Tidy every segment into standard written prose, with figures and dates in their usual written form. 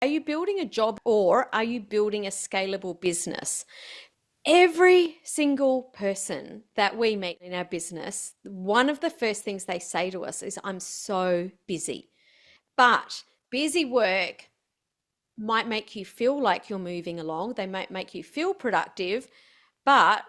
Are you building a job or are you building a scalable business? Every single person that we meet in our business, one of the first things they say to us is, I'm so busy. But busy work might make you feel like you're moving along. They might make you feel productive, but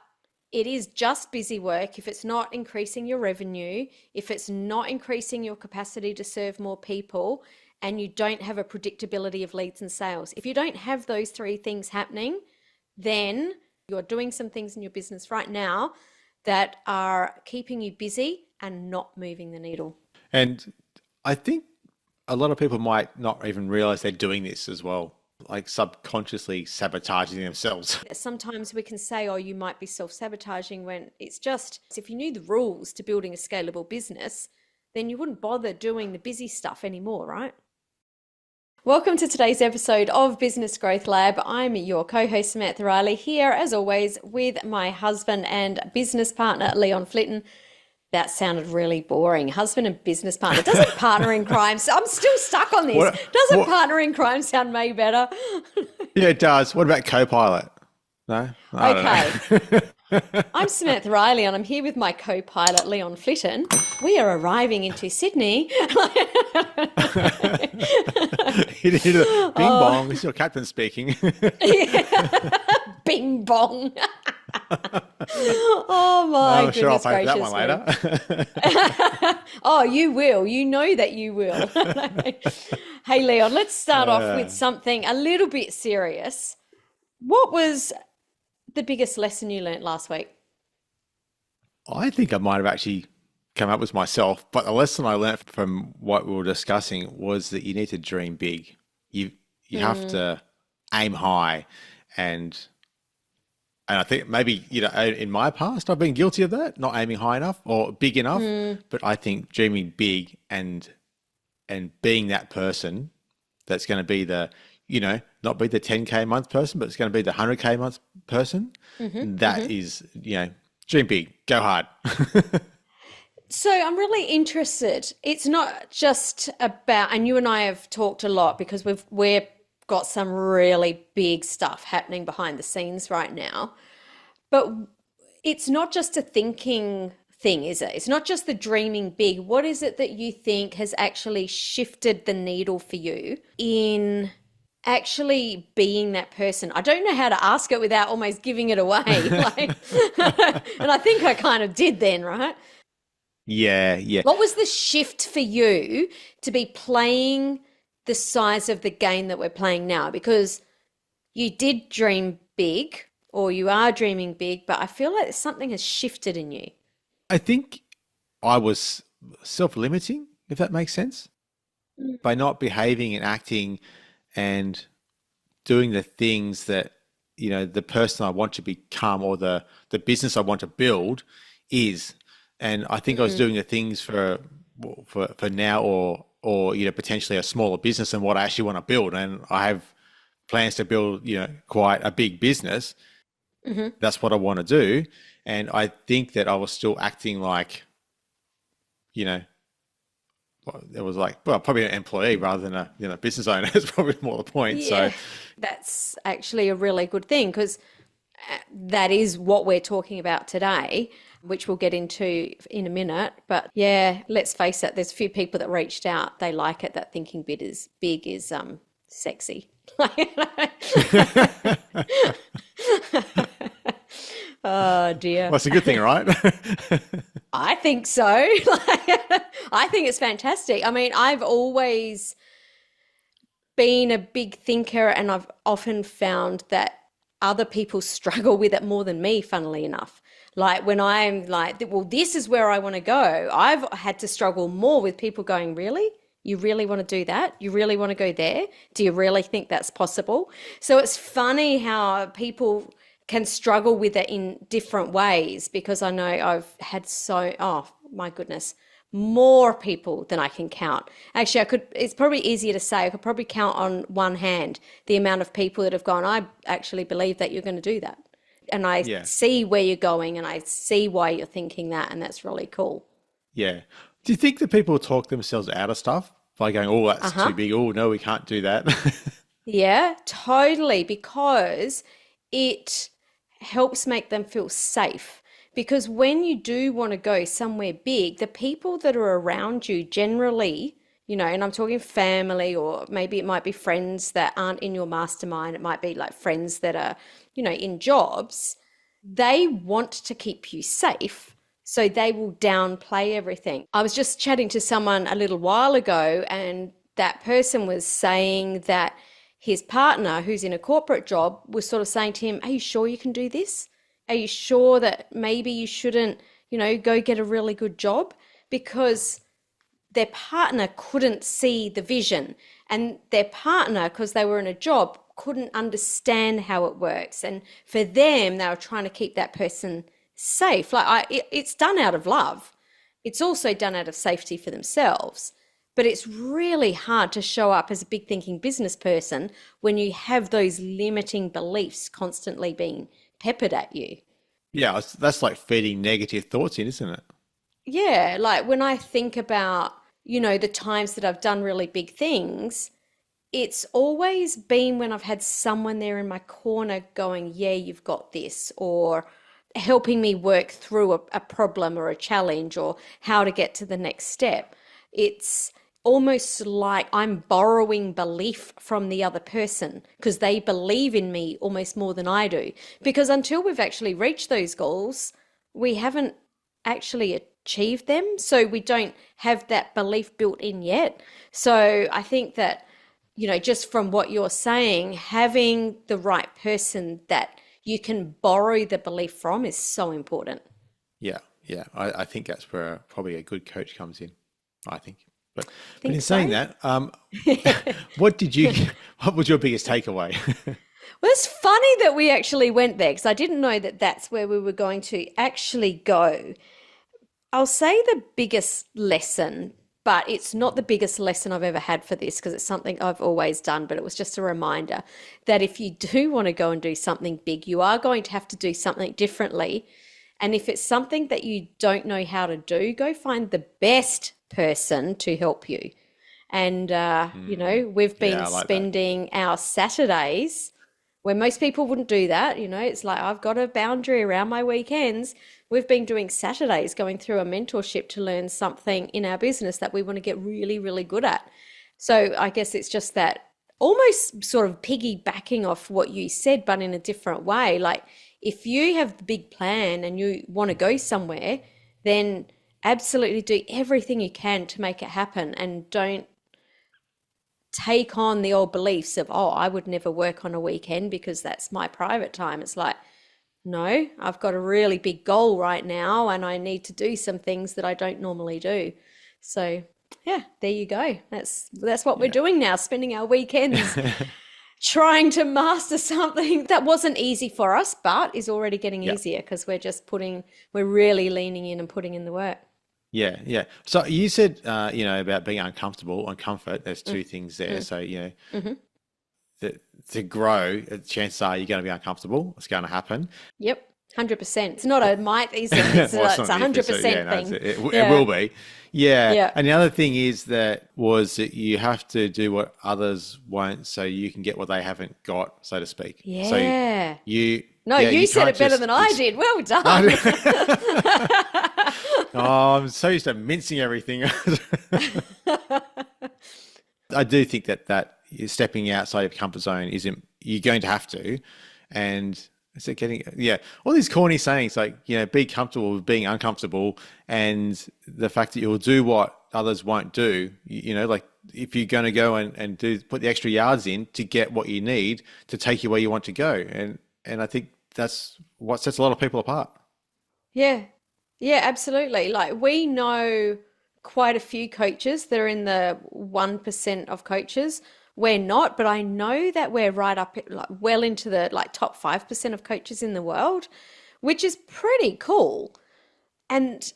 it is just busy work if it's not increasing your revenue, if it's not increasing your capacity to serve more people, and you don't have a predictability of leads and sales. If you don't have those three things happening, then you're doing some things in your business right now that are keeping you busy and not moving the needle. And I think a lot of people might not even realize they're doing this as well, like subconsciously sabotaging themselves. Sometimes we can say, oh, you might be self-sabotaging, when it's just, if you knew the rules to building a scalable business, then you wouldn't bother doing the busy stuff anymore, right? Welcome to today's episode of Business Growth Lab. I'm your co-host Samantha Riley, here as always with my husband and business partner Leon Flitton. That sounded really boring. Husband and business partner. Doesn't partner in crime? I'm still stuck on this. Doesn't partner in crime sound way better? Yeah, it does. What about co-pilot? No? I don't know. I'm Samantha Riley and I'm here with my co-pilot Leon Flitton. We are arriving into Sydney. Bing bong. This is your captain speaking. Bing bong. Oh my sure, I'll goodness pay for that gracious one later. Oh, you will. You know that you will. Hey, Leon, let's start off with something a little bit serious. What was the biggest lesson you learnt last week? I think I might have actually come up with myself, but the lesson I learnt from what we were discussing was that you need to dream big. You have to aim high, and I think maybe, in my past, I've been guilty of that, not aiming high enough or big enough. But I think dreaming big and being that person that's going to be the, not be the 10K a month person, but it's going to be the 100K a month person. That is, dream big, go hard. So I'm really interested. It's not just about, and you and I have talked a lot because we've got some really big stuff happening behind the scenes right now. But it's not just a thinking thing, is it? It's not just the dreaming big. What is it that you think has actually shifted the needle for you in actually being that person? I don't know how to ask it without almost giving it away. And I think I kind of did then, right? Yeah. What was the shift for you to be playing the size of the game that we're playing now? Because you did dream big, or you are dreaming big, but I feel like something has shifted in you. I think I was self-limiting, if that makes sense, by not behaving and acting and doing the things that, the person I want to become or the business I want to build is. And I think I was doing the things for now or potentially a smaller business than what I actually want to build. And I have plans to build, quite a big business. That's what I want to do. And I think that I was still acting like, it was like, well, probably an employee rather than a business owner. It's probably more the point. Yeah, So that's actually a really good thing, because that is what we're talking about today, which we'll get into in a minute. But yeah, let's face it, there's a few people that reached out. They like it, that thinking big is sexy. Oh dear. well, that's a good thing, right? I think so. I think it's fantastic. I mean, I've always been a big thinker, and I've often found that other people struggle with it more than me, funnily enough. Like when I'm like, well, this is where I want to go, I've had to struggle more with people going, really? You really want to do that? You really want to go there? Do you really think that's possible? So it's funny how people can struggle with it in different ways, because I know I've had oh my goodness, more people than I can count. Actually, it's probably easier to say, I could probably count on one hand the amount of people that have gone, I actually believe that you're going to do that. And I see where you're going, and I see why you're thinking that, and that's really cool. Yeah. Do you think that people talk themselves out of stuff by going, oh, that's too big. Oh, no, we can't do that. Yeah, totally, because it helps make them feel safe. Because when you do want to go somewhere big, the people that are around you generally, and I'm talking family, or maybe it might be friends that aren't in your mastermind, it might be like friends that are, in jobs, they want to keep you safe. So they will downplay everything. I was just chatting to someone a little while ago, and that person was saying that his partner, who's in a corporate job, was sort of saying to him, "Are you sure you can do this? Are you sure that maybe you shouldn't, go get a really good job?" Because their partner couldn't see the vision, and their partner, because they were in a job, couldn't understand how it works, and for them they were trying to keep that person safe. It's done out of love, it's also done out of safety for themselves, but it's really hard to show up as a big thinking business person when you have those limiting beliefs constantly being peppered at you. Yeah, that's like feeding negative thoughts in, isn't it? Yeah, like when I think about, the times that I've done really big things, it's always been when I've had someone there in my corner going, "Yeah, you've got this," or helping me work through a problem or a challenge, or how to get to the next step. It's almost like I'm borrowing belief from the other person because they believe in me almost more than I do. Because until we've actually reached those goals, we haven't actually achieved them. So we don't have that belief built in yet. So I think that, just from what you're saying, having the right person that you can borrow the belief from is so important. Yeah, yeah. I think that's where probably a good coach comes in, I think. But in Think saying so? that, what did you, what was your biggest takeaway? Well, it's funny that we actually went there because I didn't know that that's where we were going to actually go. I'll say the biggest lesson, but it's not the biggest lesson I've ever had for this because it's something I've always done, but it was just a reminder that if you do want to go and do something big, you are going to have to do something differently. And if it's something that you don't know how to do, go find the best person to help you. And, Mm, we've yeah, been I like that. spending our Saturdays where most people wouldn't do that. It's like I've got a boundary around my weekends. We've been doing Saturdays going through a mentorship to learn something in our business that we want to get really, really good at. So I guess it's just that almost sort of piggybacking off what you said, but in a different way. Like if you have the big plan and you want to go somewhere, then absolutely do everything you can to make it happen, and don't take on the old beliefs of, "Oh, I would never work on a weekend because that's my private time." It's like, no, I've got a really big goal right now and I need to do some things that I don't normally do. So, yeah, there you go. That's what we're Yeah. doing now, spending our weekends trying to master something that wasn't easy for us, but is already getting Yeah. easier because we're really leaning in and putting in the work. Yeah, yeah. So you said, about being uncomfortable and comfort. There's Mm, two things there. mm, So, hmm. to grow, chances are you're going to be uncomfortable. It's going to happen. Yep, 100%. It's not a might ism, it's Well, it's it's not a if, it's a, yeah, 100% no, thing. it will Yeah, be. Yeah. yeah, And the other thing is that you have to do what others won't so you can get what they haven't got, so to speak. So yeah. you, No, yeah, you you said can't it better just, than I did. Well done. oh, I'm so used to mincing everything. I do think that stepping outside of your comfort zone isn't, you're going to have to. And is it getting, yeah, all these corny sayings like, be comfortable with being uncomfortable, and the fact that you'll do what others won't do, like if you're going to go and put the extra yards in to get what you need to take you where you want to go. And I think that's what sets a lot of people apart. Yeah, yeah, absolutely. Like we know quite a few coaches that are in the 1% of coaches. We're not, but I know that we're right up like well into the like top 5% of coaches in the world, which is pretty cool. And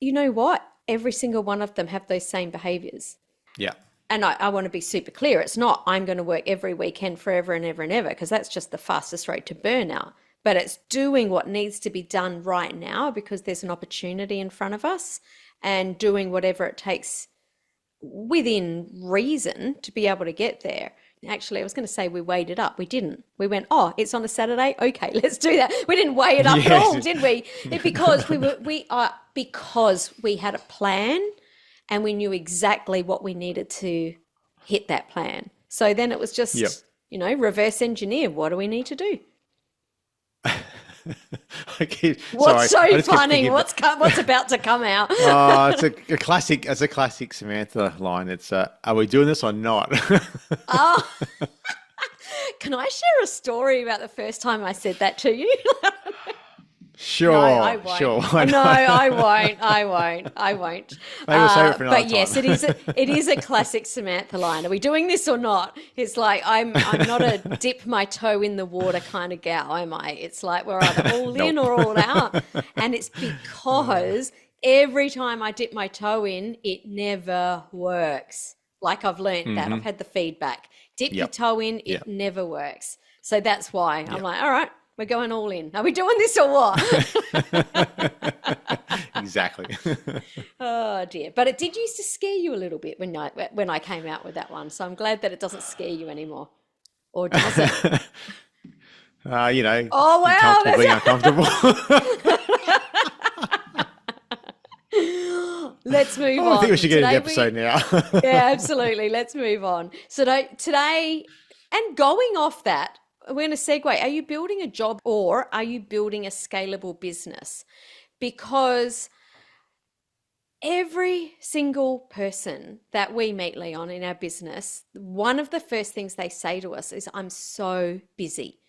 you know what? Every single one of them have those same behaviors. Yeah. And I want to be super clear. It's not I'm going to work every weekend forever and ever and ever, because that's just the fastest road to burnout. But it's doing what needs to be done right now because there's an opportunity in front of us, and doing whatever it takes within reason to be able to get there. Actually, I was going to say we weighed it up. We didn't. We went, oh, it's on a Saturday. Okay, let's do that. We didn't weigh it up at all, Yes. did we? Because we had a plan and we knew exactly what we needed to hit that plan. So then it was Yep. just, reverse engineer. What do we need to do? Okay. What's Sorry, I so just kept funny? thinking. What's about to come out? It's a classic. It's a classic Samantha line. It's "Are we doing this or not?" Oh, can I share a story about the first time I said that to you? No, I Sure, won't. sure. Why No, not? I won't. I won't. I won't. Maybe we'll save it for another But time. yes, it is a classic Samantha line. Are we doing this or not? It's like I'm not a dip my toe in the water kind of gal, am I? It's like we're either all in Nope. or all out. And it's because every time I dip my toe in, it never works. Like I've learnt that. I've Hmm. had the feedback. Dip your Yep. toe in, it Yep. never works. So that's why I'm Yep. like, all right, we're going all in. Are we doing this or what? Exactly. Oh dear. But it did used to scare you a little bit when I came out with that one. So I'm glad that it doesn't scare you anymore. Or does it? You're Oh wow, comfortable being uncomfortable. let's move Oh, I think we on. should get into the Today episode we now. Yeah, absolutely. Let's move on. So today, and going off that, we're going to segue. Are you building a job or are you building a scalable business? Because every single person that we meet, Leon, in our business, one of the first things they say to us is, I'm so busy.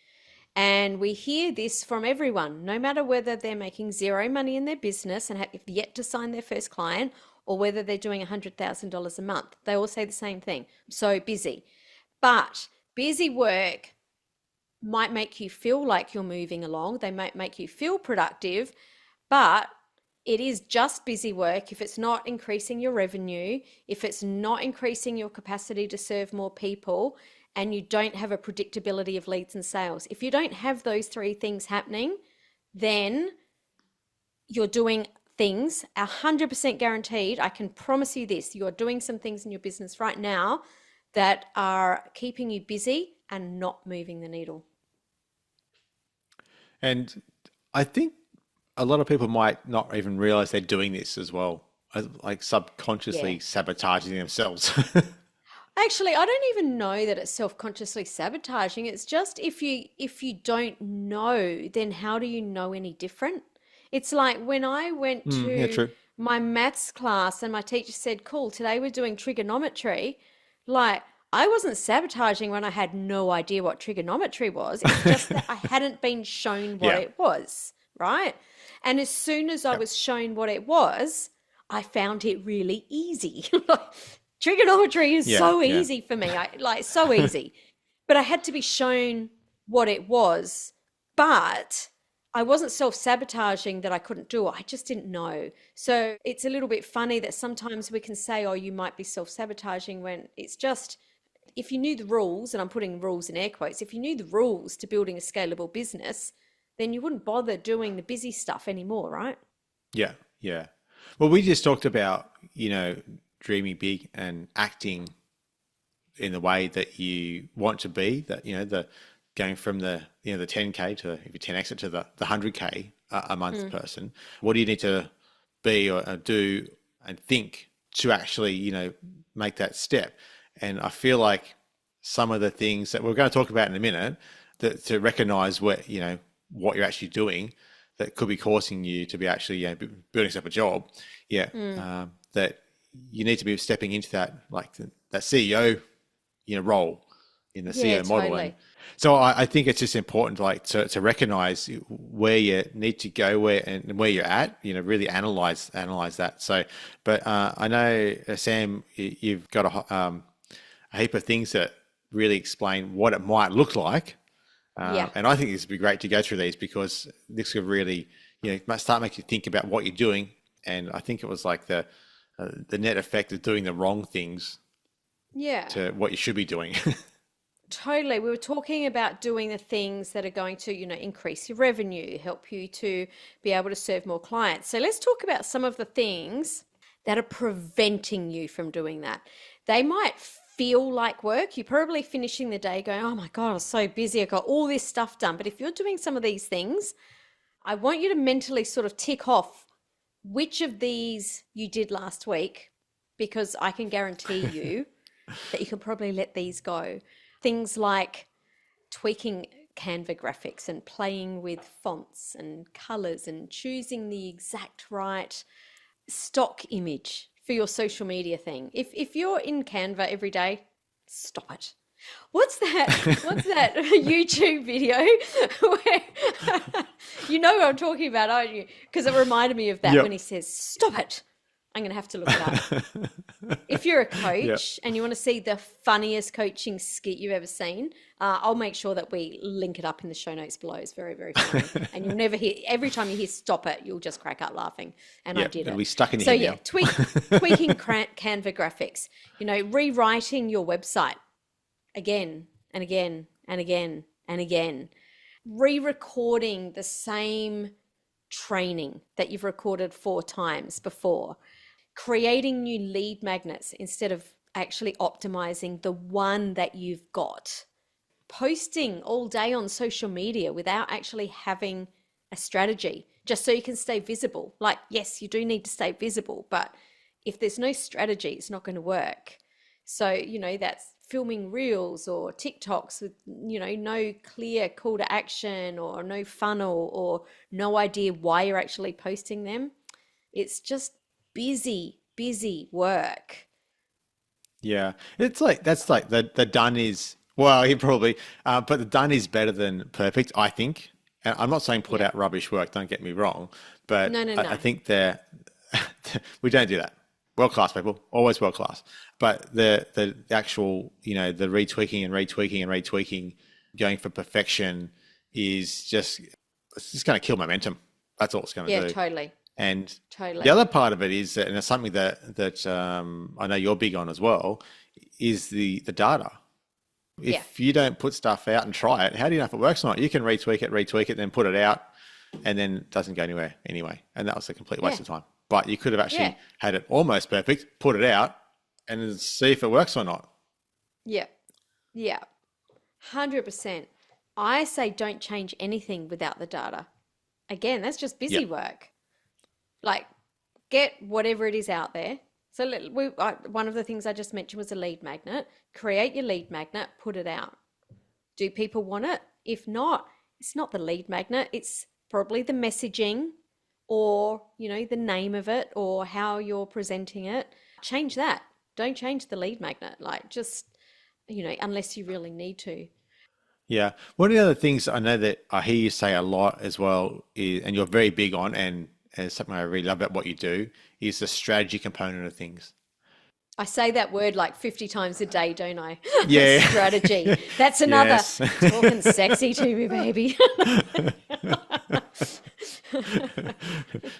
And we hear this from everyone, no matter whether they're making zero money in their business and have yet to sign their first client, or whether they're doing $100,000 a month. They all say the same thing. I'm so busy. But busy work might make you feel like you're moving along. They might make you feel productive, but it is just busy work if it's not increasing your revenue, if it's not increasing your capacity to serve more people, and you don't have a predictability of leads and sales. If you don't have those three things happening, then you're doing things 100% guaranteed. I can promise you this. You are doing some things in your business right now that are keeping you busy and not moving the needle. And I think a lot of people might not even realize they're doing this as well, like Yeah. subconsciously sabotaging themselves. Actually, I don't even know that it's self-consciously sabotaging. It's just if you don't know, then how do you know any different? It's like when I went Yeah, to true. my maths class and my teacher said, "Cool, today we're doing trigonometry." Like I wasn't sabotaging when I had no idea what trigonometry was. It's just that I hadn't been shown what Yeah. it was, right? And as soon as I Yeah. was shown what it was, I found it really easy. Trigonometry is Yeah. so Yeah. easy for me. I like so easy. But I had to be shown what it was. But I wasn't self-sabotaging that I couldn't do it. I just didn't know. So it's a little bit funny that sometimes we can say, oh, you might be self-sabotaging when it's just if you knew the rules, and I'm putting rules in air quotes, if you knew the rules to building a scalable business, then you wouldn't bother doing the busy stuff anymore, right? Yeah. Yeah. Well, we just talked about, dreaming big and acting in the way that you want to be, that, the going from the 10K to, if you 10X it to the 100K a month Mm. person. What do you need to be or do and think to actually, make that step? And I feel like some of the things that we're going to talk about in a minute, that to recognize what you're actually doing that could be causing you to be actually, building yourself a job. Yeah. Mm. That you need to be stepping into that, like that CEO, role in the Yeah, CEO model. And totally. so I think it's just important, like to recognize where you need to go, and where you're at. Really analyze that. So, but I know Sam, you've got a heap of things that really explain what it might look like, Yeah. and I think this would be great to go through these because this could really, start making you think about what you're doing. And I think it was like the net effect of doing the wrong things Yeah. to what you should be doing. Totally. We were talking about doing the things that are going to, increase your revenue, help you to be able to serve more clients. So let's talk about some of the things that are preventing you from doing that. They might feel like work. You're probably finishing the day going, oh my God, I was so busy. I got all this stuff done. But if you're doing some of these things, I want you to mentally sort of tick off which of these you did last week, because I can guarantee you that you can probably let these go. Things like tweaking Canva graphics and playing with fonts and colors and choosing the exact right stock image for your social media thing. If you're in Canva every day, stop it. What's that? What's that YouTube video where you know what I'm talking about, aren't you? Because it reminded me of that when Yep. he says, "Stop it." I'm going to have to look it up. If you're a Yep. coach and you want to see the funniest coaching skit you've ever seen, I'll make sure that we link it up in the show notes below. It's very, very funny. And you'll never hear, every time you hear stop it, you'll just crack up laughing. And I Yep. did It'll it. be stuck in your So head yeah, now. tweaking Canva graphics, rewriting your website again and again and again and again, re-recording the same training that you've recorded 4 times before, creating new lead magnets instead of actually optimizing the one that you've got, posting all day on social media without actually having a strategy, just so you can stay visible. Like, yes, you do need to stay visible, but if there's no strategy, it's not going to work. So, that's filming reels or TikToks with, no clear call to action or no funnel or no idea why you're actually posting them. It's just busy, busy work. Yeah, it's like that's like the done is well, he probably, but the done is better than perfect, I think. And I'm not saying put Yeah. out rubbish work, don't get me wrong, No, but no, I no. think that we don't do that. World class people, always world class. But the actual, the retweaking and retweaking and retweaking, going for perfection is just it's just going to kill momentum. That's all it's going Yeah, to do. totally. And the Totally. other part of it is that, and it's something that I know you're big on as well, is the data. Yeah. If you don't put stuff out and try it, how do you know if it works or not? You can retweak it, then put it out, and then it doesn't go anywhere anyway. And that was a complete waste Yeah. of time. But you could have Yeah. actually had it almost perfect, put it out, and then see if it works or not. Yeah. Yeah. 100%. I say don't change anything without the data. Again, that's just Yeah, busy work. Like, get whatever it is out there. So one of the things I just mentioned was a lead magnet. Create your lead magnet, put it out. Do people want it? If not, it's not the lead magnet. It's probably the messaging or, the name of it or how you're presenting it. Change that. Don't change the lead magnet. Like, just, unless you really need to. yeah. One of the other things I know that I hear you say a lot as well is, and you're very big on, and something I really love about what you do, is the strategy component of things. I say that word like 50 times a day, don't I? Yeah. Strategy. That's another Yes. talking sexy to me, baby.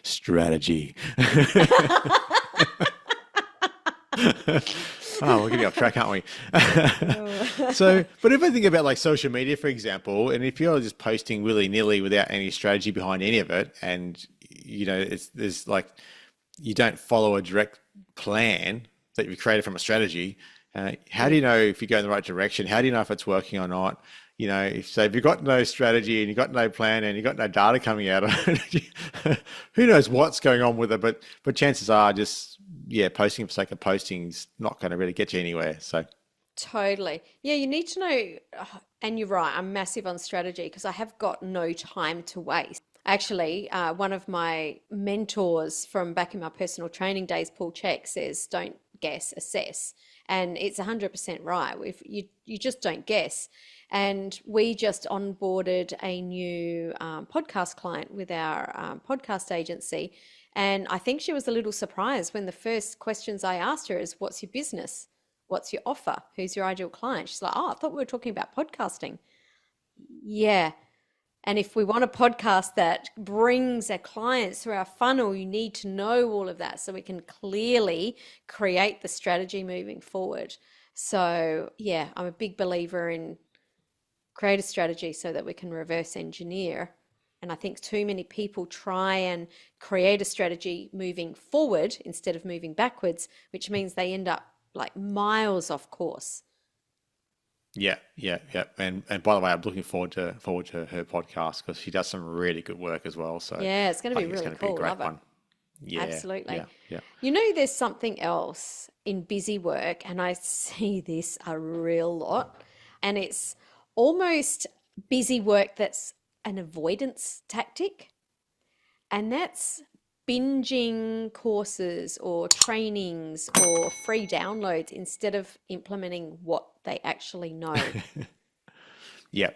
Strategy. Oh, we're getting off track, aren't we? So, but if I think about like social media, for example, and if you're just posting willy-nilly without any strategy behind any of it, and there's like you don't follow a direct plan that you've created from a strategy, how do Mm, you know if you go in the right direction? How do you know if it's working or not? If you've got no strategy and you've got no plan and you've got no data coming out of it, who knows what's going on with it? But chances are just yeah, posting for sake of posting is not going to really get you anywhere. So totally. Yeah, you need to know, and you're right, I'm massive on strategy because I have got no time to waste. Actually, one of my mentors from back in my personal training days, Paul Check, says, don't guess, assess. And it's 100% right. If you just don't guess. And we just onboarded a new podcast client with our podcast agency. And I think she was a little surprised when the first questions I asked her is, what's your business? What's your offer? Who's your ideal client? She's like, oh, I thought we were talking about podcasting. Yeah. And if we want a podcast that brings our clients through our funnel, you need to know all of that so we can clearly create the strategy moving forward. So, yeah, I'm a big believer in create a strategy so that we can reverse engineer. And I think too many people try and create a strategy moving forward instead of moving backwards, which means they end up like miles off course. Yeah, yeah, yeah. And by the way, I'm looking forward to her podcast because she does some really good work as well. So Yeah, it's going to I be think it's really going to be a cool. great Love it. one. Yeah, Absolutely. yeah, yeah. You know, there's something else in busy work, and I see this a real lot, and it's almost busy work that's an avoidance tactic, and that's binging courses or trainings or free downloads instead of implementing what they actually know. Yeah,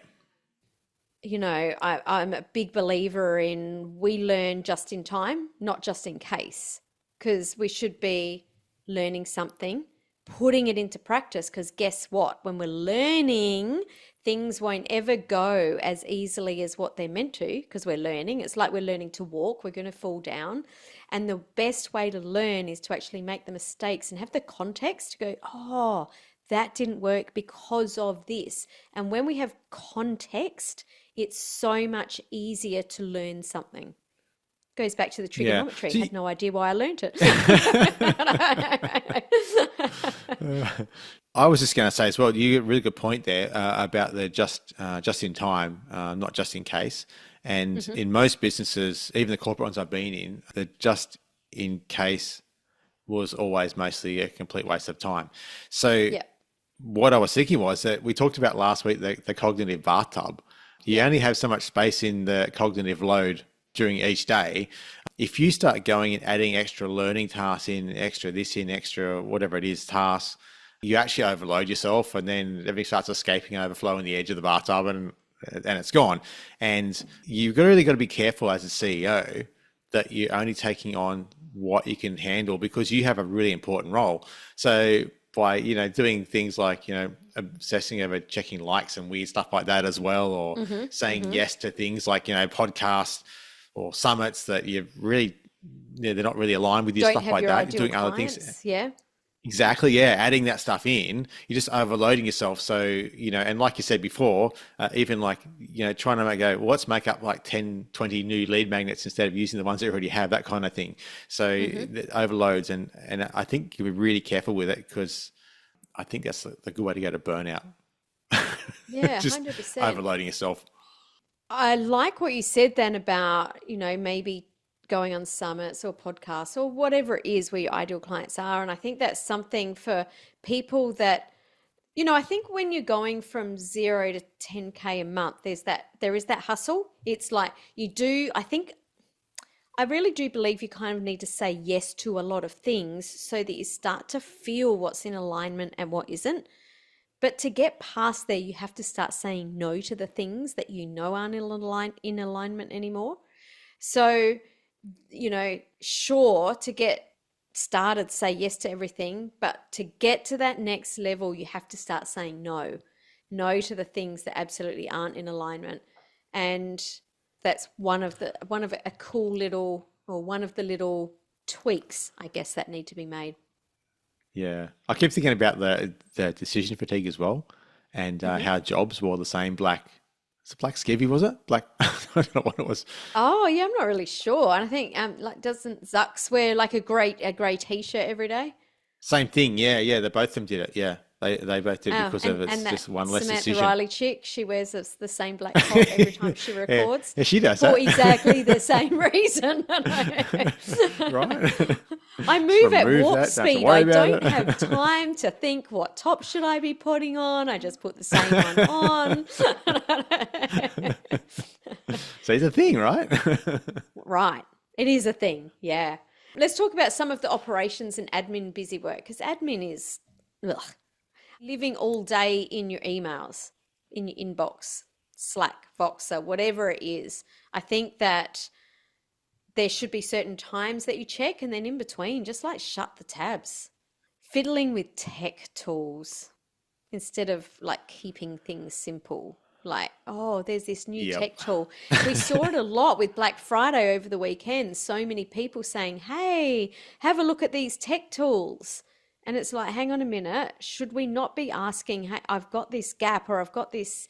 You know, I'm a big believer in we learn just in time, not just in case, because we should be learning something, putting it into practice. Because guess what? When we're learning, things won't ever go as easily as what they're meant to, because we're learning. It's like we're learning to walk, we're going to fall down. And the best way to learn is to actually make the mistakes and have the context to go, oh, that didn't work because of this. And when we have context, it's so much easier to learn something. Goes back to the yeah. trigonometry. So Had no idea why I learned it. I was just going to say as well, you get a really good point there about the just in time, not just in case. And Hmm. in most businesses, even the corporate ones I've been in, the just in case was always mostly a complete waste of time. So Yeah, what I was thinking was that we talked about last week the cognitive bathtub. You yeah. only have so much space in the cognitive load during each day. If you start going and adding extra learning tasks in, extra this in, extra whatever it is tasks, you actually overload yourself, and then everything starts escaping, overflowing the edge of the bathtub, and it's gone. And you've really got to be careful as a CEO that you're only taking on what you can handle because you have a really important role. So by doing things like obsessing over checking likes and weird stuff like that as well, or Hmm. saying Hmm. yes to things like podcasts or summits that you really they're not really aligned with you, Don't stuff have like your that. You're ideal doing other things. clients. Yeah. Exactly, yeah. Adding that stuff in, you're just overloading yourself. So, and like you said before, even like, trying to go, well, let's make up like 10, 20 new lead magnets instead of using the ones that you already have, that kind of thing. So Hmm. it overloads. And I think you'll be really careful with it because I think that's the good way to go to burnout. Yeah, Just 100%. overloading yourself. I like what you said then about, maybe going on summits or podcasts or whatever it is where your ideal clients are. And I think that's something for people that, I think when you're going from 0 to 10K a month, there is that hustle. It's like I think I really do believe you kind of need to say yes to a lot of things so that you start to feel what's in alignment and what isn't. But to get past there, you have to start saying no to the things that you know aren't in alignment anymore. So, sure, to get started, say yes to everything, but to get to that next level, you have to start saying no. No to the things that absolutely aren't in alignment. And that's one of a cool little or one of the little tweaks, I guess, that need to be made. Yeah. I keep thinking about the decision fatigue as well and Hmm. how Jobs wore the same black, it's a black skivvy, was it? Black, I don't know what it was. Oh, yeah, I'm not really sure. And I think like doesn't Zucks wear like a grey t-shirt every day? Same thing. Yeah, yeah. They both of them did it. Yeah. They both did Oh, because of it's and that just one less Samantha decision. Riley chick, she wears the same black top every time she Yeah, records yeah, she does for that. exactly the same reason. Right? I Just move at remove warp that. Don't have to speed. worry I about don't have it. time to think what top should I be putting on. I just put the same one on. So it's a thing, right? Right. It is a thing. Yeah. Let's talk about some of the operations and admin busy work because admin is ugh, living all day in your emails, in your inbox, Slack, Voxer, whatever it is. I think that there should be certain times that you check and then in between, just like shut the tabs. Fiddling with tech tools instead of like keeping things simple. Like, oh, there's this new Yep. tech tool. We saw it a lot with Black Friday over the weekend. So many people saying, hey, have a look at these tech tools. And it's like, hang on a minute, should we not be asking, hey, I've got this gap or I've got this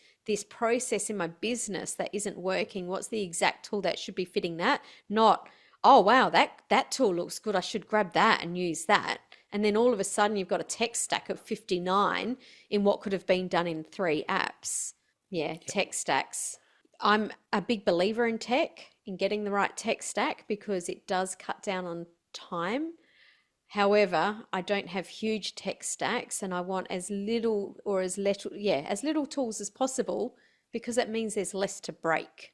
process in my business that isn't working. What's the exact tool that should be fitting that? Not, oh wow, that tool looks good. I should grab that and use that. And then all of a sudden, you've got a tech stack of 59 in what could have been done in 3 apps. Yeah, tech stacks. I'm a big believer in tech, in getting the right tech stack because it does cut down on time. However, I don't have huge tech stacks and I want as little or as little, yeah, as little tools as possible because that means there's less to break.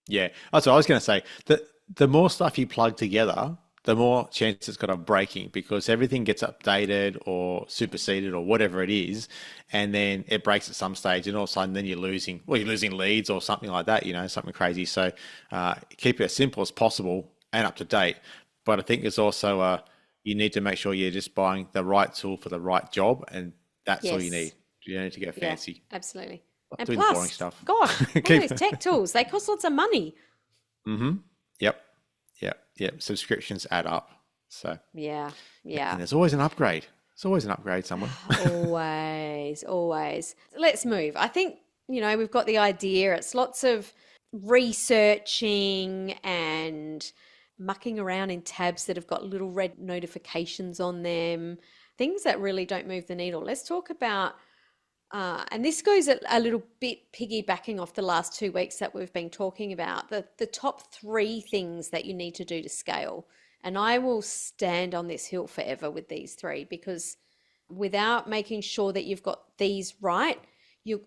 Yeah, that's what I was going to say. The more stuff you plug together, the more chance it's got of breaking because everything gets updated or superseded or whatever it is, and then it breaks at some stage, and all of a sudden, then you're losing leads or something like that, something crazy. So keep it as simple as possible and up to date. But I think there's also you need to make sure you're just buying the right tool for the right job, and that's all you need. Yes. You don't need to go Yeah, fancy. absolutely. Stop And doing the boring plus, stuff. gosh, all Keep. those tech tools, they cost lots of money. Mm-hmm. Yep. Yep. Yep. Subscriptions add up. So, Yeah, yeah, and yeah. there's always an upgrade. There's always an upgrade somewhere. Always, always. Let's move. I think, we've got the idea. It's lots of researching and mucking around in tabs that have got little red notifications on them, things that really don't move the needle. Let's talk about, and this goes a little bit piggybacking off the last 2 weeks that we've been talking about, the top 3 things that you need to do to scale. And I will stand on this hill forever with these 3 because without making sure that you've got these right, you're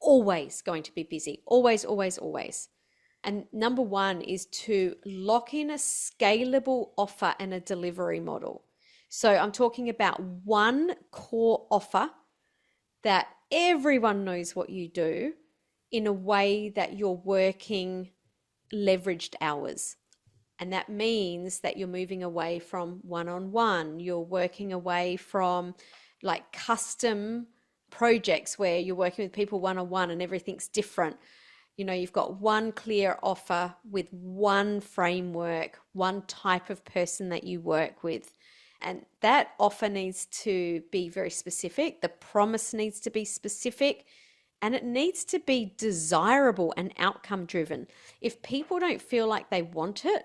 always going to be busy. Always, always, always. And number 1 is to lock in a scalable offer and a delivery model. So I'm talking about one core offer that everyone knows what you do in a way that you're working leveraged hours. And that means that you're moving away from one on one, you're working away from like custom projects where you're working with people one on one and everything's different. You've got one clear offer with one framework, one type of person that you work with. And that offer needs to be very specific. The promise needs to be specific and it needs to be desirable and outcome driven. If people don't feel like they want it,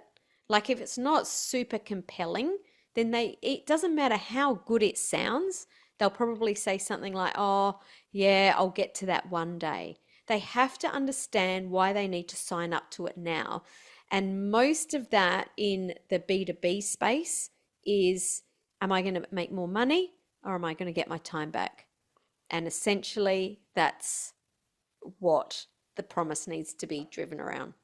like if it's not super compelling, then it doesn't matter how good it sounds, they'll probably say something like, "Oh, yeah, I'll get to that one day." They have to understand why they need to sign up to it now. And most of that in the B2B space is, am I going to make more money or am I going to get my time back? And essentially, that's what the promise needs to be driven around.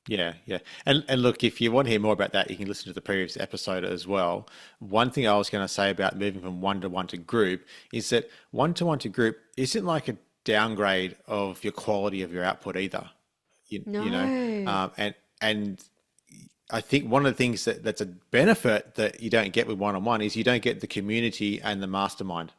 Yeah, yeah. And look, if you want to hear more about that, you can listen to the previous episode as well. One thing I was going to say about moving from one to one to group is that one to one to group isn't like a downgrade of your quality of your output either. You know, No. and I think one of the things that's a benefit that you don't get with one on one is you don't get the community and the mastermind.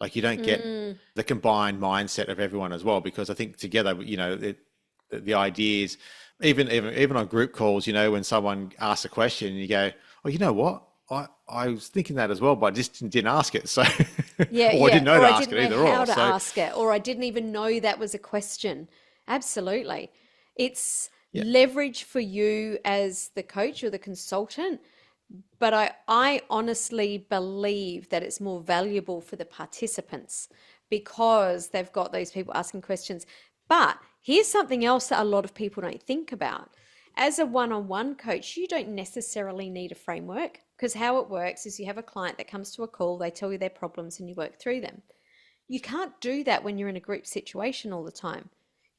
Like you don't get Mm, the combined mindset of everyone as well, because I think together, the idea is even on group calls, when someone asks a question and you go, oh, you know what? I was thinking that as well, but I just didn't ask it. So, yeah, or I yeah. didn't know Or to I ask didn't it know either how or. to So, ask it, or I didn't even know that was a question. Absolutely. It's yeah, leverage for you as the coach or the consultant, but I honestly believe that it's more valuable for the participants because they've got those people asking questions. But here's something else that a lot of people don't think about. As a one-on-one coach, you don't necessarily need a framework because how it works is you have a client that comes to a call, they tell you their problems and you work through them. You can't do that when you're in a group situation all the time.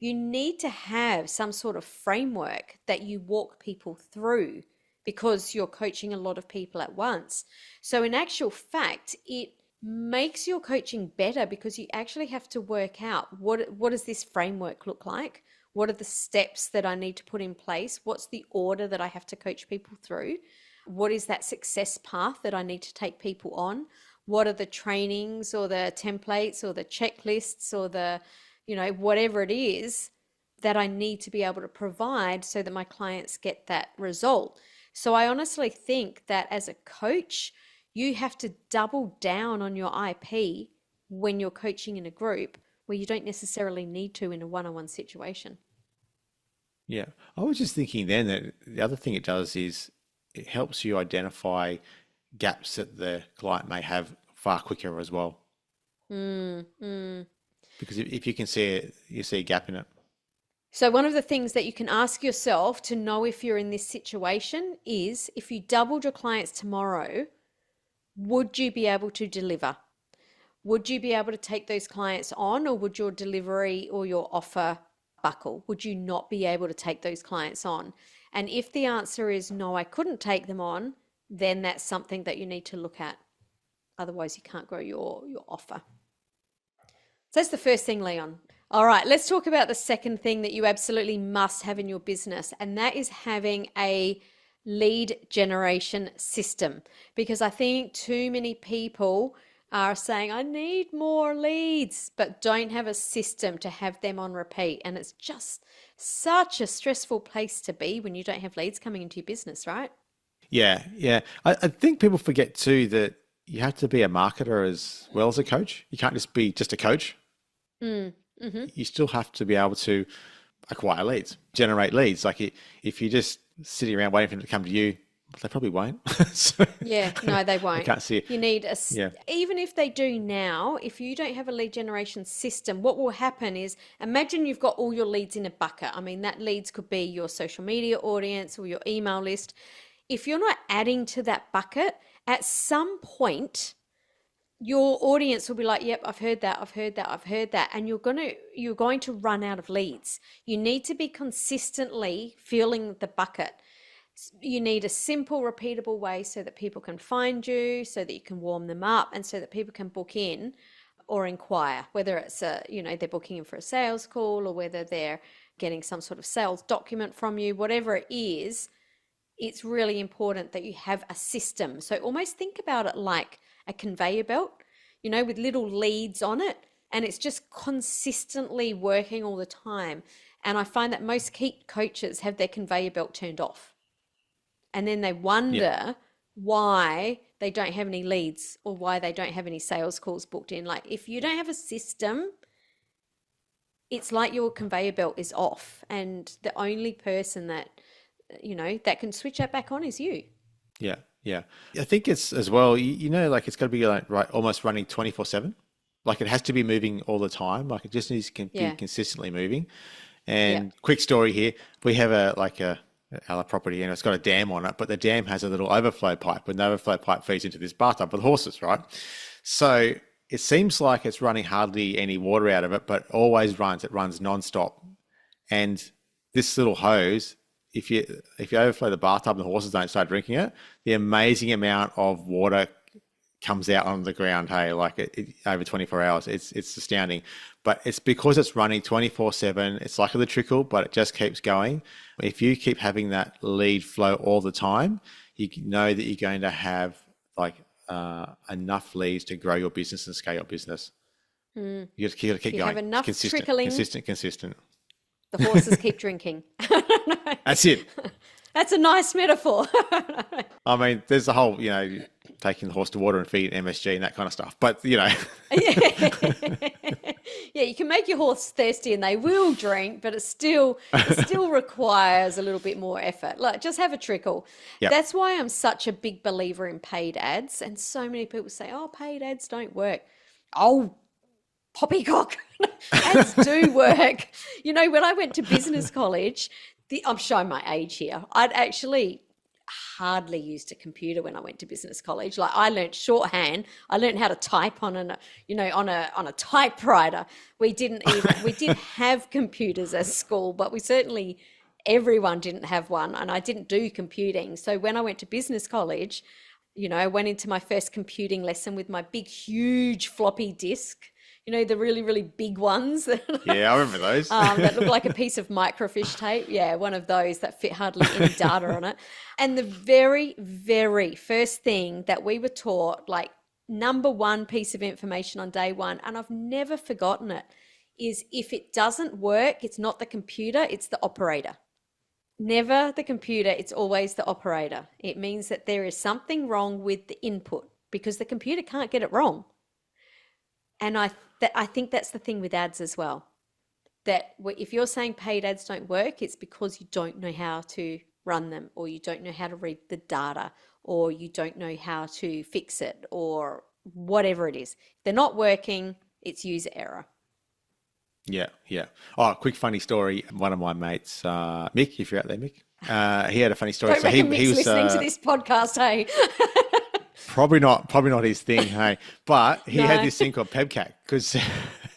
You need to have some sort of framework that you walk people through because you're coaching a lot of people at once. So, in actual fact, it makes your coaching better because you actually have to work out what does this framework look like? What are the steps that I need to put in place? What's the order that I have to coach people through? What is that success path that I need to take people on? What are the trainings or the templates or the checklists or whatever it is that I need to be able to provide so that my clients get that result. So I honestly think that as a coach, you have to double down on your IP when you're coaching in a group where you don't necessarily need to in a one-on-one situation. yeah. I was just thinking then that the other thing it does is it helps you identify gaps that the client may have far quicker as well. Mm, mm. Because if you can see it, you see a gap in it. So, one of the things that you can ask yourself to know if you're in this situation is if you doubled your clients tomorrow, would you be able to deliver? Would you be able to take those clients on, or would your delivery or your offer buckle? Would you not be able to take those clients on? And if the answer is no, I couldn't take them on, then that's something that you need to look at. Otherwise, you can't grow your offer. So that's the first thing, Leon. All right, let's talk about the second thing that you absolutely must have in your business, and that is having a lead generation system. Because I think too many people are saying, I need more leads, but don't have a system to have them on repeat. And it's just such a stressful place to be when you don't have leads coming into your business, right? Yeah, yeah. I think people forget too that you have to be a marketer as well as a coach. You can't just be just a coach. Mm, mm-hmm. You still have to be able to acquire leads, generate leads. If you just sitting around waiting for them to come to you, they probably won't. So Yeah, no, they I won't. can't see it. You need Yeah, even if they do now, if you don't have a lead generation system, what will happen is imagine you've got all your leads in a bucket. I mean, that leads could be your social media audience or your email list. If you're not adding to that bucket, at some point, your audience will be like, yep, I've heard that, I've heard that, I've heard that. And you're going to run out of leads. You need to be consistently filling the bucket. You need a simple, repeatable way so that people can find you, so that you can warm them up, and so that people can book in or inquire, whether it's they're booking in for a sales call or whether they're getting some sort of sales document from you, whatever it is. It's really important that you have a system. So almost think about it like a conveyor belt, with little leads on it, and it's just consistently working all the time. And I find that most key coaches have their conveyor belt turned off, and then they yeah, wonder why they don't have any leads or why they don't have any sales calls booked in. Like, if you don't have a system, it's like your conveyor belt is off, and the only person that can switch that back on is you. yeah, yeah. I think it's as well. Like it's got to be like right, almost running 24/7. Like it has to be moving all the time. Like it just needs to be Yeah. consistently moving. Yeah. And quick story here, we have our property and it's got a dam on it, but the dam has a little overflow pipe, and the overflow pipe feeds into this bathtub for the horses, right? So it seems like it's running hardly any water out of it, but always runs. It runs nonstop. And this little hose, if you overflow the bathtub and the horses don't start drinking it, the amazing amount of water comes out on the ground. Hey, like over 24 hours, it's astounding. But it's because it's running 24/7. It's like the trickle, but it just keeps going. If you keep having that lead flow all the time, you know that you're going to have like enough leads to grow your business and scale your business. Mm. You just got to If keep you have going. It's enough consistent, trickling, consistent, consistent. the horses keep drinking. That's it. That's a nice metaphor. I mean, there's the whole, taking the horse to water and feed MSG and that kind of stuff. But, Yeah, you can make your horse thirsty and they will drink, but it still requires a little bit more effort. Like, just have a trickle. yep. That's why I'm such a big believer in paid ads. And so many people say, oh, paid ads don't work. Oh, poppycock. Ads do work. When I went to business college, I'm showing my age here. I'd actually hardly used a computer when I went to business college. Like, I learned shorthand. I learned how to type on a typewriter. We did have computers at school, but everyone didn't have one, and I didn't do computing. So when I went to business college, I went into my first computing lesson with my big, huge floppy disk. The really, really big ones Yeah, I remember those. that look like a piece of microfiche tape. Yeah, one of those that fit hardly any data on it. And the very, very first thing that we were taught, like number one piece of information on day one, and I've never forgotten it, is if it doesn't work, it's not the computer, it's the operator. Never the computer, it's always the operator. It means that there is something wrong with the input because the computer can't get it wrong. And I think that's the thing with ads as well. That if you're saying paid ads don't work, it's because you don't know how to run them, or you don't know how to read the data, or you don't know how to fix it, or whatever it is. If they're not working, it's user error. Yeah, yeah. Oh, quick funny story. One of my mates, Mick, if you're out there, Mick, he had a funny story. Don't So reckon he Mick's was listening to this podcast, hey? probably not his thing, hey. But he had No. this thing called PEBCAC because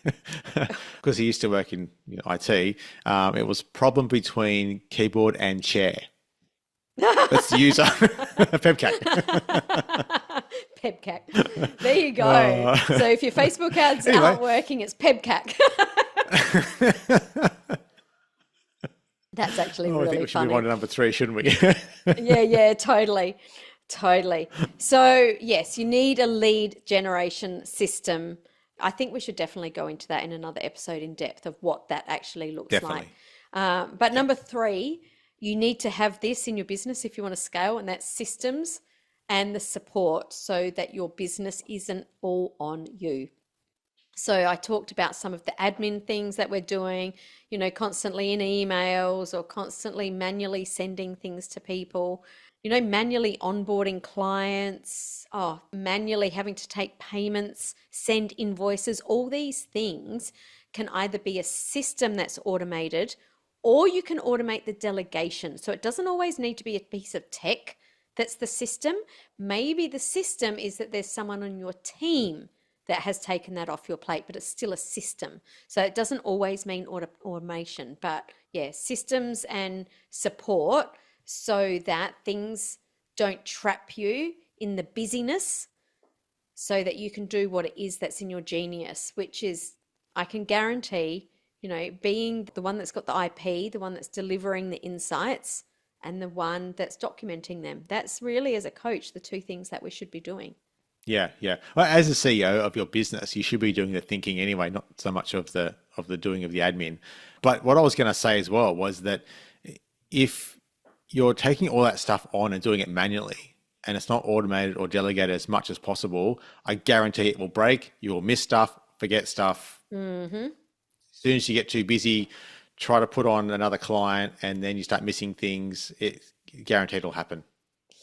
because he used to work in IT. It was problem between keyboard and chair. That's the user PEBCAC. Pebcac. There you go. So if your Facebook ads Anyway, aren't working, it's Pebcac. That's actually I think really we should move on funny. to number three, shouldn't we? Yeah, yeah, totally. Totally. So, yes, you need a lead generation system. I think we should definitely go into that in another episode in depth of what that actually looks like. Definitely. But Yep. number three, you need to have this in your business if you want to scale, and that's systems and the support so that your business isn't all on you. So I talked about some of the admin things that we're doing, constantly in emails or constantly manually sending things to people, manually onboarding clients, manually having to take payments, send invoices. All these things can either be a system that's automated or you can automate the delegation. So it doesn't always need to be a piece of tech that's the system. Maybe the system is that there's someone on your team that has taken that off your plate, but it's still a system. So it doesn't always mean automation, but yeah, systems and support so that things don't trap you in the busyness so that you can do what it is that's in your genius, which is, I can guarantee, being the one that's got the IP, the one that's delivering the insights, and the one that's documenting them. That's really, as a coach, the two things that we should be doing. Yeah, yeah. Well, as a CEO of your business, you should be doing the thinking anyway, not so much of the doing of the admin. But what I was going to say as well was that if you're taking all that stuff on and doing it manually, and it's not automated or delegated as much as possible, I guarantee it will break. You will miss stuff, forget stuff. Hmm. As soon as you get too busy, try to put on another client, and then you start missing things. It guaranteed will happen.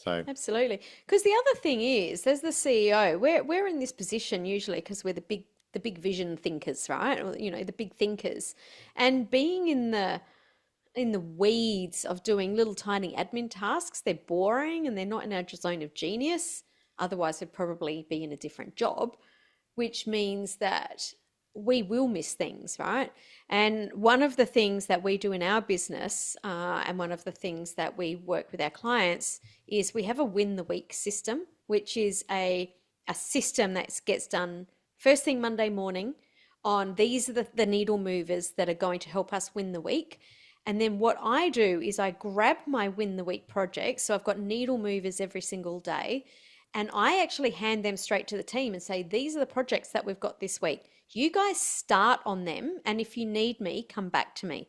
So Absolutely. Because the other thing is, as the CEO, we're in this position usually because we're the big vision thinkers, right? Or, the big thinkers. And being in the weeds of doing little tiny admin tasks, they're boring and they're not in our zone of genius. Otherwise, we'd probably be in a different job, which means that we will miss things, right? And one of the things that we do in our business, and one of the things that we work with our clients, is we have a win the week system, which is a system that gets done first thing Monday morning on these are the needle movers that are going to help us win the week. And then what I do is I grab my win the week projects. So I've got needle movers every single day. And I actually hand them straight to the team and say, these are the projects that we've got this week. You guys start on them. And if you need me, come back to me.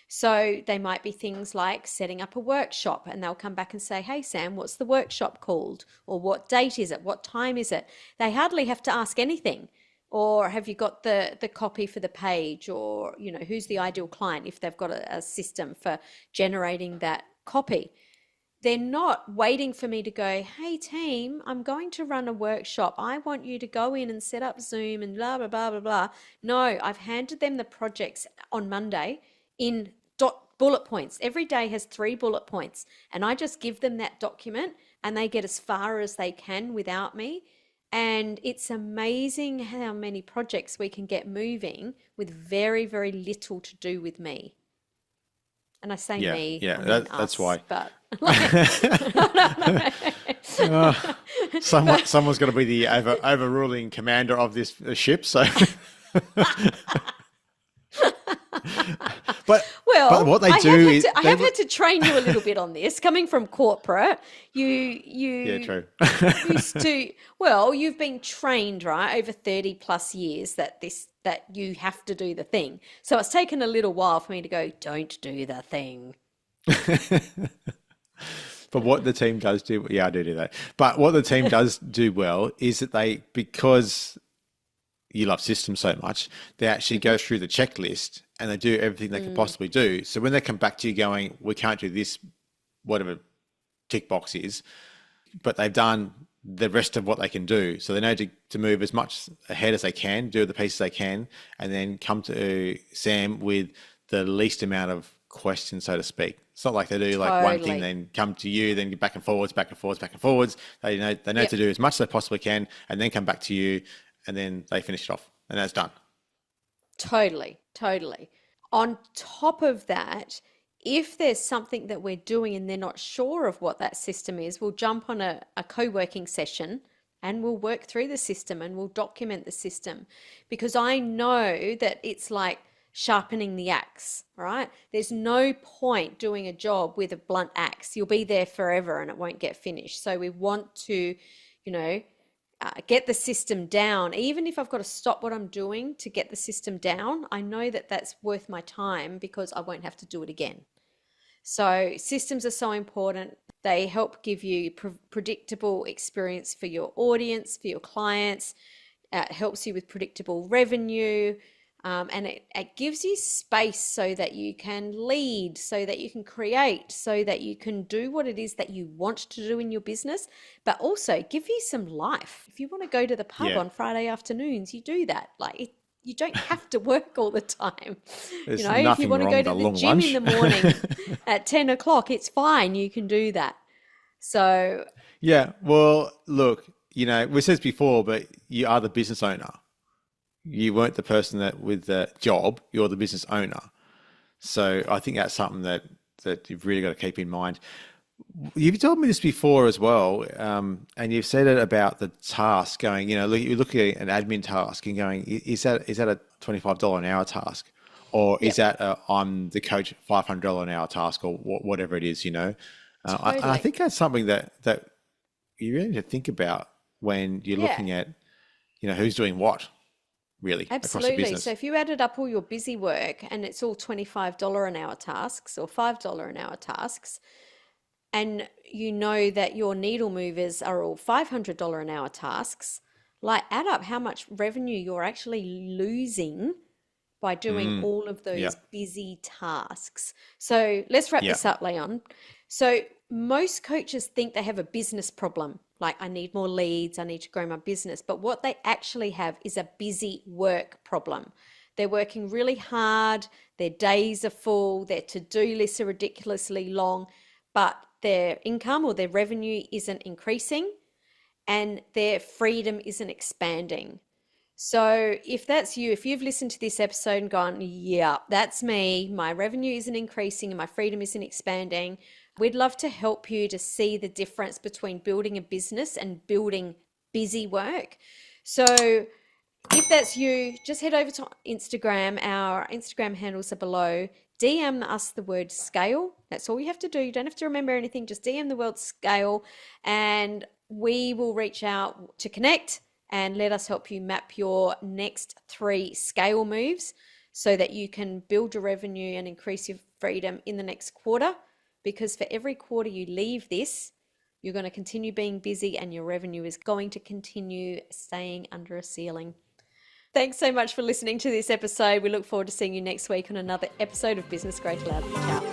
So they might be things like setting up a workshop and they'll come back and say, hey, Sam, what's the workshop called? Or what date is it? What time is it? They hardly have to ask anything. Or have you got the copy for the page? Or, who's the ideal client if they've got a system for generating that copy? They're not waiting for me to go, hey, team, I'm going to run a workshop. I want you to go in and set up Zoom and blah, blah, blah, blah, blah. No, I've handed them the projects on Monday in bullet points. Every day has 3 bullet points. And I just give them that document and they get as far as they can without me. And it's amazing how many projects we can get moving with very, very little to do with me. And I say yeah, me, yeah. I mean That's us, why. but like, I don't Uh, know. But someone's got to be the overruling commander of this ship. So, but well, what they do is I they have had to train you a little bit on this. Coming from corporate, you yeah, you true. used to, well, you've been trained, right, over 30 plus years that you have to do the thing. So it's taken a little while for me to go, don't do the thing. But what the team does do, yeah, I do that. But what the team does do well is that because you love systems so much, they actually go through the checklist and they do everything they can Mm, possibly do. So when they come back to you going, we can't do this whatever tick box is, but they've done the rest of what they can do. So they know to move as much ahead as they can, do the pieces they can, and then come to Sam with the least amount of questions, so to speak. It's not like they do like one thing, Totally. then come to you, then back and forwards, back and forwards, back and forwards. They know Yep. to do as much as they possibly can, and then come back to you, and then they finish it off, and that's done. Totally, totally. On top of that, if there's something that we're doing and they're not sure of what that system is, we'll jump on a co-working session and we'll work through the system and we'll document the system because I know that it's like sharpening the axe, right? There's no point doing a job with a blunt axe. You'll be there forever and it won't get finished. So we want to, you know, get the system down. Even if I've got to stop what I'm doing to get the system down, I know that that's worth my time because I won't have to do it again. So systems are so important. They help give you predictable experience for your audience, for your clients. It helps you with predictable revenue. And it gives you space so that you can lead, so that you can create, so that you can do what it is that you want to do in your business, but also give you some life. If you want to go to the pub Yeah, on Friday afternoons, you do that. You don't have to work all the time. there's If you nothing want to wrong go with a to the long gym in lunch. the morning at 10 o'clock, it's fine. You can do that. So, Yeah, well, look, we said this before, but you are the business owner. You weren't the person that with the job, you're the business owner. So I think that's something that you've really got to keep in mind. You've told me this before as well, and you've said it about the task going, you're looking at an admin task and going, is that a $25 an hour task? Or is yep, that I'm the coach $500 an hour task or whatever it is, I totally. think that's something that you really need to think about when you're Yeah. looking at, who's doing what really across the Absolutely. So business. if you added up all your busy work and it's all $25 an hour tasks or $5 an hour tasks, and you know that your needle movers are all $500 an hour tasks, like add up how much revenue you're actually losing by doing Mm, all of yeah, those busy tasks. So let's wrap yeah, this up, Leon. So most coaches think they have a business problem, like I need more leads, I need to grow my business. But what they actually have is a busy work problem. They're working really hard, their days are full, their to-do lists are ridiculously long, but their income or their revenue isn't increasing and their freedom isn't expanding. So if that's you, if you've listened to this episode and gone, yeah, that's me, my revenue isn't increasing and my freedom isn't expanding, we'd love to help you to see the difference between building a business and building busy work. So if that's you, just head over to Instagram. Our Instagram handles are below. DM us the word scale. That's all you have to do. You don't have to remember anything. Just DM the word scale and we will reach out to connect and let us help you map your next 3 scale moves so that you can build your revenue and increase your freedom in the next quarter. Because for every quarter you leave this, you're going to continue being busy and your revenue is going to continue staying under a ceiling. Thanks so much for listening to this episode. We look forward to seeing you next week on another episode of Business Growth Lab. Ciao.